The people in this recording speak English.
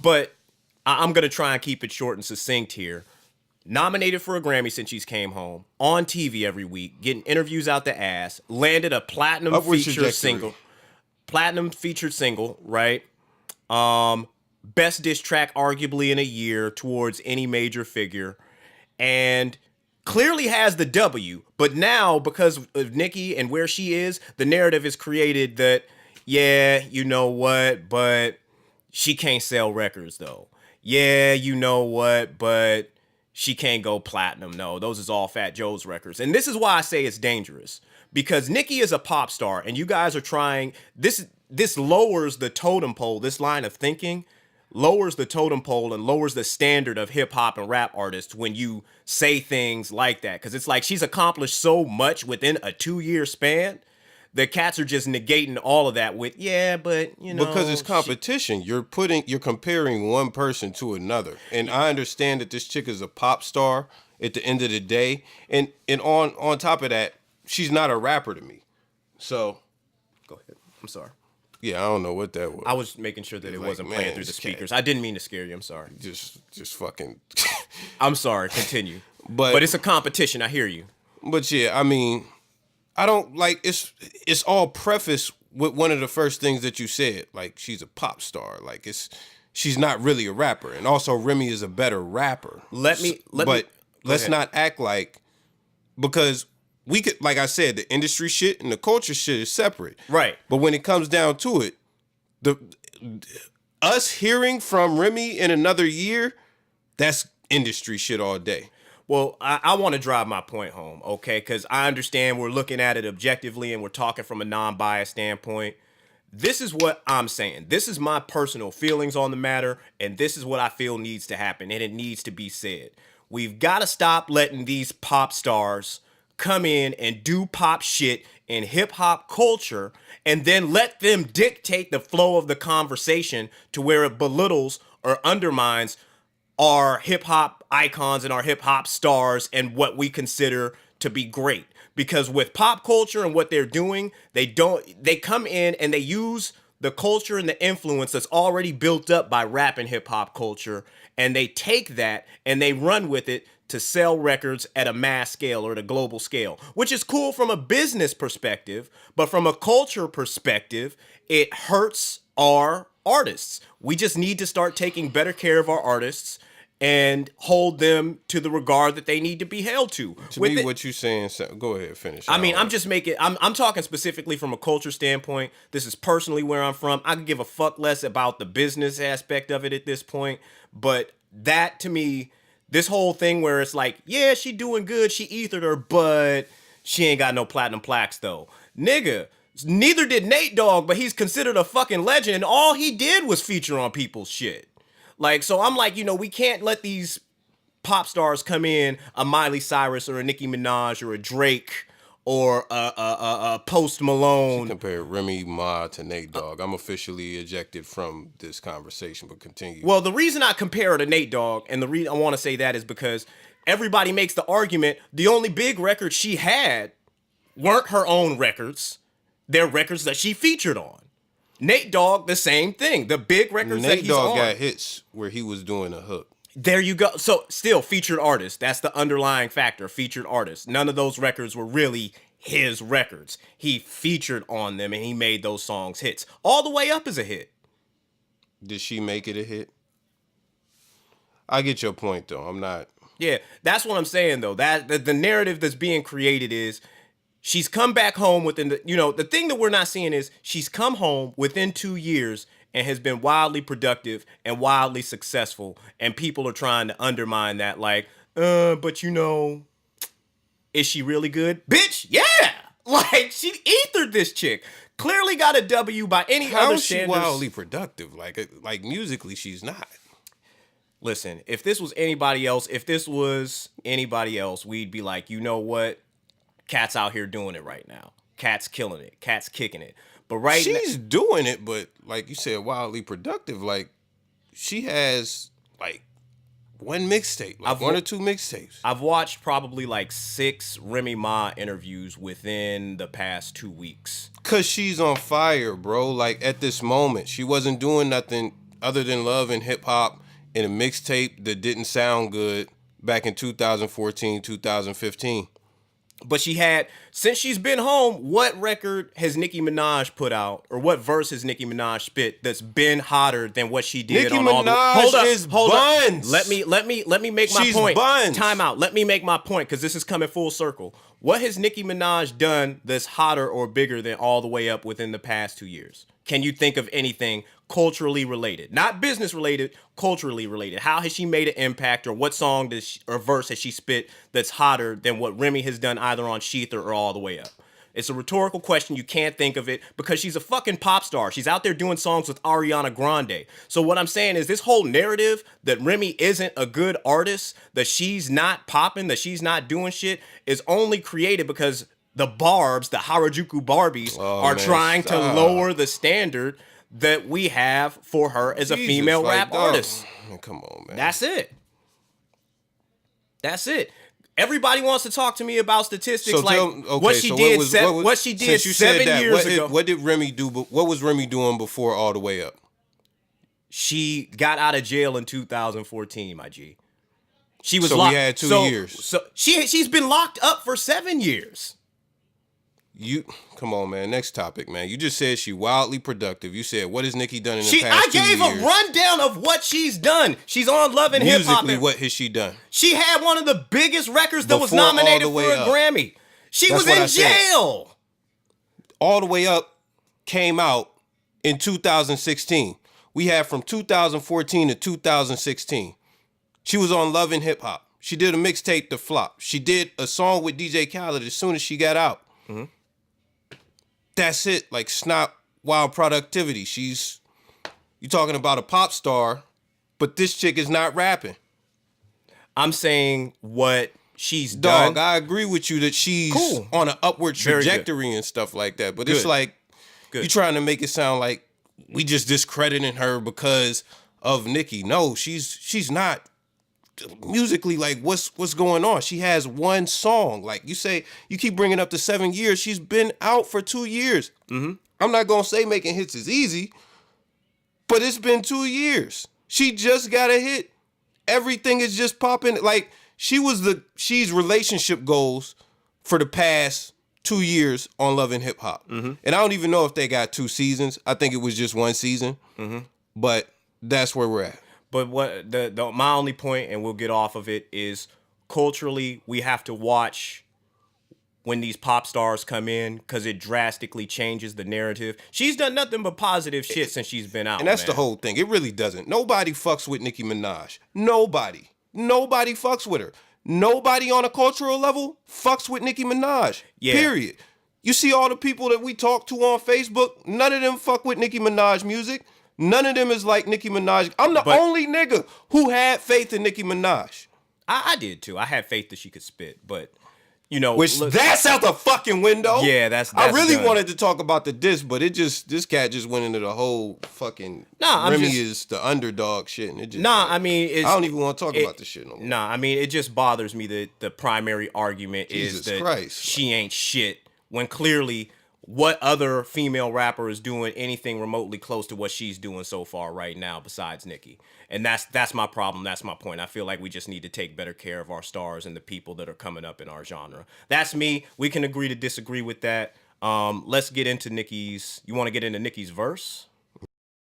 But I'm gonna try and keep it short and succinct here. Nominated for a Grammy since she's came home, on TV every week, getting interviews out the ass, landed a Upward trajectory. platinum featured single, right? Best diss track arguably in a year towards any major figure, and clearly has the W. But now, because of Nicki and where she is, the narrative is created that, yeah, you know what, but she can't sell records though. Yeah, you know what, but she can't go platinum. No, those is all Fat Joe's records. And this is why I say it's dangerous. Because Nicki is a pop star, and you guys are trying this lowers the totem pole, this line of thinking lowers the totem pole and lowers the standard of hip hop and rap artists when you say things like that. Because it's like she's accomplished so much within a 2-year span. The cats are just negating all of that with, yeah, but you know, because it's competition. You're comparing one person to another, and I understand that this chick is a pop star at the end of the day, and on top of that, she's not a rapper to me. So, go ahead. I'm sorry. Yeah, I don't know what that was. I was making sure that it wasn't playing through the speakers. I didn't mean to scare you. I'm sorry. Just fucking. I'm sorry. Continue. But it's a competition. I hear you. But yeah, I mean, I don't like it's all prefaced with one of the first things that you said. Like, she's a pop star. Like, she's not really a rapper, and also Remy is a better rapper. Let's not act like, because we could, like I said, the industry shit and the culture shit is separate. Right. But when it comes down to it, us hearing from Remy in another year, that's industry shit all day. Well, I want to drive my point home, okay? Because I understand we're looking at it objectively and we're talking from a non-biased standpoint. This is what I'm saying. This is my personal feelings on the matter, and this is what I feel needs to happen, and it needs to be said. We've got to stop letting these pop stars come in and do pop shit in hip-hop culture and then let them dictate the flow of the conversation to where it belittles or undermines our hip-hop icons and our hip-hop stars and what we consider to be great. Because with pop culture and what they're doing, they come in and they use the culture and the influence that's already built up by rap and hip-hop culture, and they take that and they run with it to sell records at a mass scale or at a global scale, which is cool from a business perspective, but from a culture perspective, it hurts our artists. We just need to start taking better care of our artists and hold them to the regard that they need to be held to. To me, what you saying, go ahead, finish. I'm talking specifically from a culture standpoint. This is personally where I'm from. I could give a fuck less about the business aspect of it at this point, but that to me, this whole thing where it's like, yeah, she doing good, she ethered her, but she ain't got no platinum plaques though. Nigga, neither did Nate Dogg, but he's considered a fucking legend, and all he did was feature on people's shit. Like, so I'm like, we can't let these pop stars come in, a Miley Cyrus or a Nicki Minaj or a Drake or a Post Malone. She compared Remy Ma to Nate Dogg. I'm officially ejected from this conversation, but continue. Well, the reason I compare her to Nate Dogg, and the reason I want to say that is because everybody makes the argument the only big records she had weren't her own records. They're records that she featured on. Nate Dogg, the same thing. The big records that he's on. Nate Dogg got hits where he was doing a hook. There you go. So still featured artist. That's the underlying factor. Featured artist. None of those records were really his records. He featured on them and he made those songs hits. All the Way Up is a hit. Did she make it a hit? I get your point though. I'm not. Yeah, that's what I'm saying though. That the narrative that's being created is she's come back home within the thing that we're not seeing is she's come home within 2 years and has been wildly productive and wildly successful, and people are trying to undermine that, like, but is she really good? Bitch, yeah! Like, she ethered this chick. Clearly got a W by any other standards. How is she wildly productive? Like musically, she's not. Listen, if this was anybody else, we'd be like, you know what? Cat's out here doing it right now. Cat's killing it. Cat's kicking it. But she's doing it, but like you said, wildly productive. Like, she has like one mixtape, one or two mixtapes. I've watched probably like 6 Remy Ma interviews within the past 2 weeks. 'Cause she's on fire, bro. Like, at this moment, she wasn't doing nothing. other than Love and Hip Hop and a mixtape that didn't sound good back in 2014, 2015. But she had, since she's been home, what record has Nicki Minaj put out, or what verse has Nicki Minaj spit that's been hotter than what she did Nicki on all the? Minaj is buns. Let me make my She's point. buns. Time out. Let me make my point because this is coming full circle. What has Nicki Minaj done that's hotter or bigger than All the Way Up within the past 2 years? Can you think of anything culturally related, not business related, culturally related? How has she made an impact, or what song or verse has she spit that's hotter than what Remy has done either on Sheether or All the Way Up? It's a rhetorical question. You can't think of it because she's a fucking pop star. She's out there doing songs with Ariana Grande. So what I'm saying is this whole narrative that Remy isn't a good artist, that she's not popping, that she's not doing shit, is only created because the Barbs, the Harajuku Barbies, are trying to lower the standard that we have for her as a female rap artist. Man, come on, man. That's it. That's it. Everybody wants to talk to me about statistics, what she did 7 years ago. What did Remy do? What was Remy doing before All the Way Up? She got out of jail in 2014, my G. She was so locked. We had 2 years. So she's been locked up for 7 years. Come on, man. Next topic, man. You just said she wildly productive. You said, what has Nicki done in the past 2 years? I gave a rundown of what she's done. She's on Love and Hip Hop. Musically, what has she done? She had one of the biggest records that was nominated for a Grammy. She was in jail. All the Way Up came out in 2016. We had from 2014 to 2016. She was on Love and Hip Hop. She did a mixtape to flop. She did a song with DJ Khaled as soon as she got out. Mm-hmm. That's it. Like, snot wild productivity. You talking about a pop star, but this chick is not rapping. I'm saying what she's done. Dog, I agree with you that she's on an upward trajectory and stuff like that. But it's like, you trying to make it sound like we just discrediting her because of Nicki. No, she's not. Musically, like, what's going on? She has one song. Like you say, you keep bringing up the 7 years. She's been out for 2 years. Mm-hmm. I'm not gonna say making hits is easy, but it's been 2 years. She just got a hit. Everything is just popping. Like, she's relationship goals for the past 2 years on Love and Hip Hop. Mm-hmm. And I don't even know if they got 2 seasons. I think it was just 1 season. Mm-hmm. But that's where we're at. But what my only point, and we'll get off of it, is culturally we have to watch when these pop stars come in because it drastically changes the narrative. She's done nothing but positive shit since she's been out. And that's the whole thing. It really doesn't. Nobody fucks with Nicki Minaj. Nobody fucks with her. Nobody on a cultural level fucks with Nicki Minaj. Yeah. Period. You see all the people that we talk to on Facebook, none of them fuck with Nicki Minaj music. None of them is like Nicki Minaj. I'm the only nigga who had faith in Nicki Minaj. I did too. I had faith that she could spit, but you know, that's out the fucking window. Yeah, that's I really done. wanted to talk about the diss, but this cat just went into the whole fucking Remy is the underdog shit, and it just I mean, I don't even want to talk about this shit no more. I mean, it just bothers me that the primary argument is that she ain't shit when clearly what other female rapper is doing anything remotely close to what she's doing so far right now besides Nicki? And that's my problem. That's my point. I feel like we just need to take better care of our stars and the people that are coming up in our genre. That's me. We can agree to disagree with that. Let's get into Nicki's. You want to get into Nicki's verse?